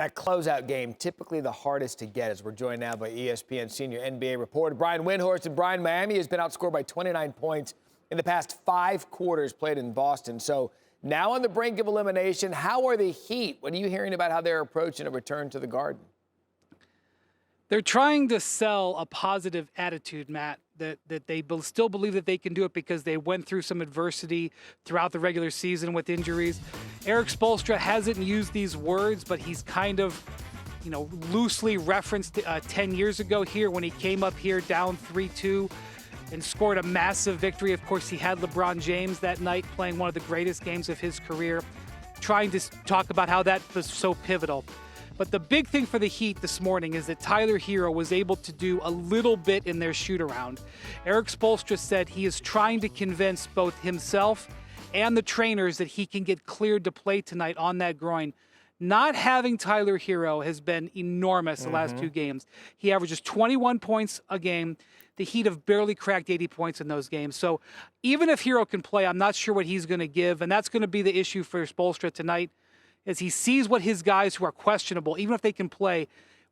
That closeout game, typically the hardest to get, as we're joined now by ESPN senior NBA reporter Brian Windhorst. And Brian, Miami has been outscored by 29 points in the past 5 quarters played in Boston. So now on the brink of elimination, how are the Heat? What are you hearing about how they're approaching a return to the Garden? They're trying to sell a positive attitude, Matt, that they still believe that they can do it because they went through some adversity throughout the regular season with injuries. Erik Spoelstra hasn't used these words, but he's kind of, loosely referenced 10 years ago here when he came up here down 3-2 and scored a massive victory. Of course, he had LeBron James that night playing one of the greatest games of his career, trying to talk about how that was so pivotal. But the big thing for the Heat this morning is that Tyler Hero was able to do a little bit in their shoot-around. Erik Spoelstra said he is trying to convince both himself and the trainers that he can get cleared to play tonight on that groin. Not having Tyler Hero has been enormous the last 2 games. He averages 21 points a game. The Heat have barely cracked 80 points in those games. So even if Hero can play, I'm not sure what he's going to give, and that's going to be the issue for Spoelstra tonight. As he sees what his guys who are questionable, even if they can play,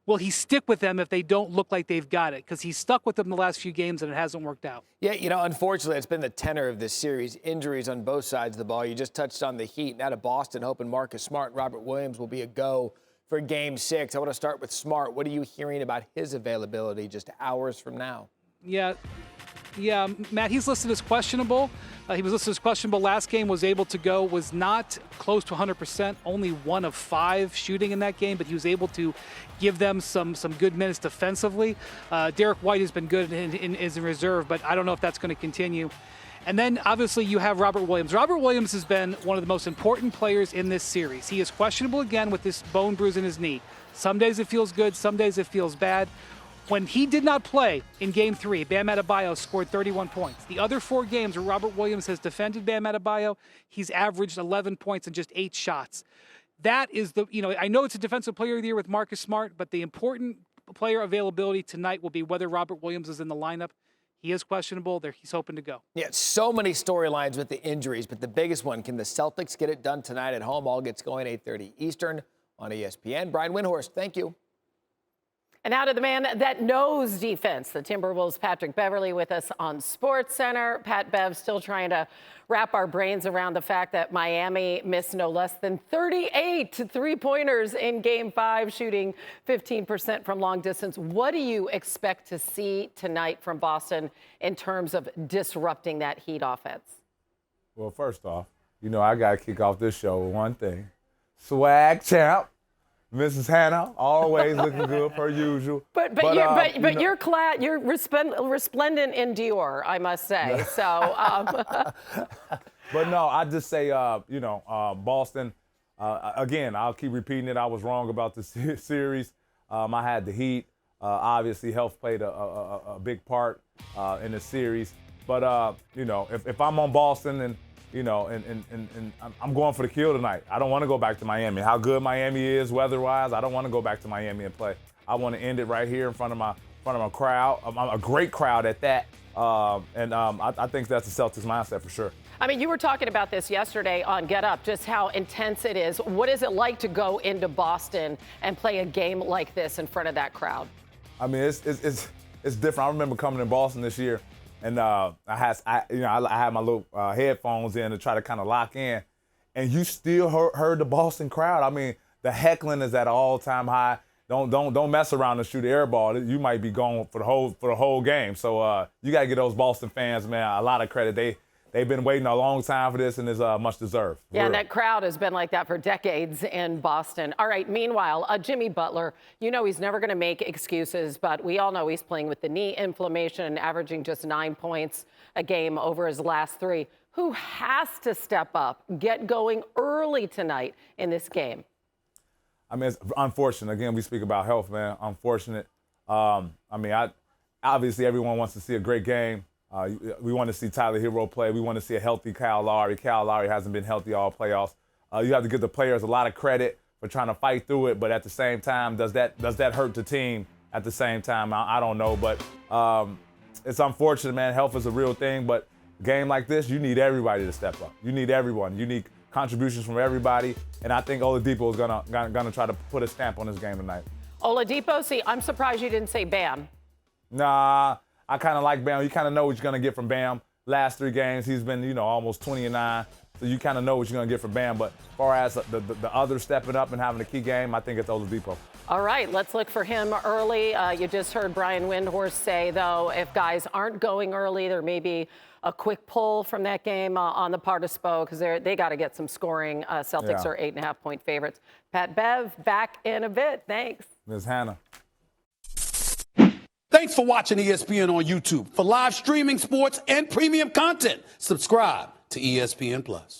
will he stick with them if they don't look like they've got it? Because he's stuck with them the last few games and it hasn't worked out. Yeah, unfortunately, it's been the tenor of this series. Injuries on both sides of the ball. You just touched on the Heat. Now to Boston, hoping Marcus Smart and Robert Williams will be a go for Game 6. I want to start with Smart. What are you hearing about his availability just hours from now? Yeah, Matt, he's listed as questionable. He was listed as questionable last game, was able to go, was not close to 100%, only 1 of 5 shooting in that game, but he was able to give them some good minutes defensively. Derek White has been good is in reserve, but I don't know if that's going to continue. And then, obviously, you have Robert Williams. Robert Williams has been one of the most important players in this series. He is questionable again with this bone bruise in his knee. Some days it feels good, some days it feels bad. When he did not play in Game 3, Bam Adebayo scored 31 points. The other 4 games where Robert Williams has defended Bam Adebayo, he's averaged 11 points and just 8 shots. That is I know it's a Defensive Player of the Year with Marcus Smart, but the important player availability tonight will be whether Robert Williams is in the lineup. He is questionable. He's hoping to go. Yeah, so many storylines with the injuries, but the biggest one, can the Celtics get it done tonight at home? All gets going 8:30 Eastern on ESPN. Brian Windhorst, thank you. And now to the man that knows defense, the Timberwolves' Patrick Beverley with us on SportsCenter. Pat Bev still trying to wrap our brains around the fact that Miami missed no less than 38 3-pointers in Game 5, shooting 15% from long distance. What do you expect to see tonight from Boston in terms of disrupting that Heat offense? Well, first off, I got to kick off this show with one thing. Swag champ. Mrs. Hannah, always looking good per usual. But you're resplendent in Dior, I must say. So, but no, I just say, Boston. Again, I'll keep repeating it. I was wrong about the series. I had the Heat. Obviously, health played a big part in the series. But if I'm on Boston and I'm going for the kill tonight. I don't want to go back to Miami. How good Miami is weather-wise, I don't want to go back to Miami and play. I want to end it right here in front of my crowd, a great crowd at that. I think that's the Celtics mindset for sure. I mean, you were talking about this yesterday on Get Up, just how intense it is. What is it like to go into Boston and play a game like this in front of that crowd? I mean, it's different. I remember coming to Boston this year. And I had my little headphones in to try to kind of lock in, and you still heard the Boston crowd. I mean, the heckling is at an all-time high. Don't mess around and shoot the air ball. You might be going for the whole game. So you got to give those Boston fans, man, a lot of credit. They've been waiting a long time for this, and it's much deserved. Yeah, and that crowd has been like that for decades in Boston. All right, meanwhile, Jimmy Butler, he's never going to make excuses, but we all know he's playing with the knee inflammation, averaging just 9 points a game over his last 3. Who has to step up, get going early tonight in this game? I mean, it's unfortunate. Again, we speak about health, man. Unfortunate. Obviously everyone wants to see a great game. We want to see Tyler Hero play. We want to see a healthy Kyle Lowry. Kyle Lowry hasn't been healthy all playoffs. You have to give the players a lot of credit for trying to fight through it, but at the same time, does that hurt the team at the same time? I don't know, but it's unfortunate, man. Health is a real thing, but a game like this, you need everybody to step up. You need everyone. You need contributions from everybody, and I think Oladipo is gonna try to put a stamp on this game tonight. Oladipo, see, I'm surprised you didn't say Bam. Nah, I kind of like Bam. You kind of know what you're gonna get from Bam. Last 3 games, he's been, almost 20-9. So you kind of know what you're going to get from Bam. But as far as the others stepping up and having a key game, I think it's Oladipo. All right, let's look for him early. You just heard Brian Windhorst say, though, if guys aren't going early, there may be a quick pull from that game on the part of Spo because they got to get some scoring. Celtics are 8.5-point favorites. Pat Bev, back in a bit. Thanks. Ms. Hannah. Thanks for watching ESPN on YouTube. For live streaming sports and premium content, subscribe to ESPN+.